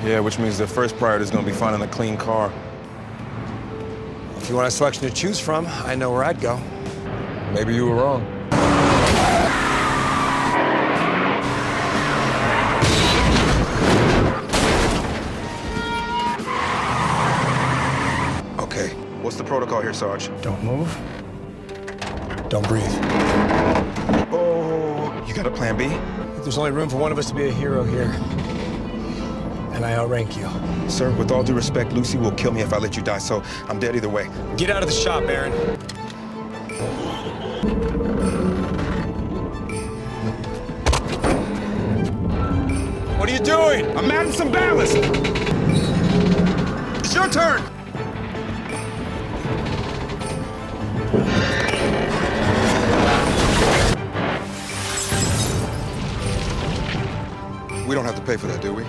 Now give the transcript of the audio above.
Yeah, which means the first priority is going to be finding a clean car. If you want a selection to choose from, I know where I'd go. Maybe you were wrong. Okay, what's the protocol here, Sarge? Don't move. Don't breathe. Oh, you got a plan B? There's only room for one of us to be a hero here. And I outrank you. Sir, with all due respect, Lucy will kill me if I let you die, so I'm dead either way. Get out of the shop, Aaron. What are you doing? I'm adding some ballast! It's your turn! We don't have to pay for that, do we?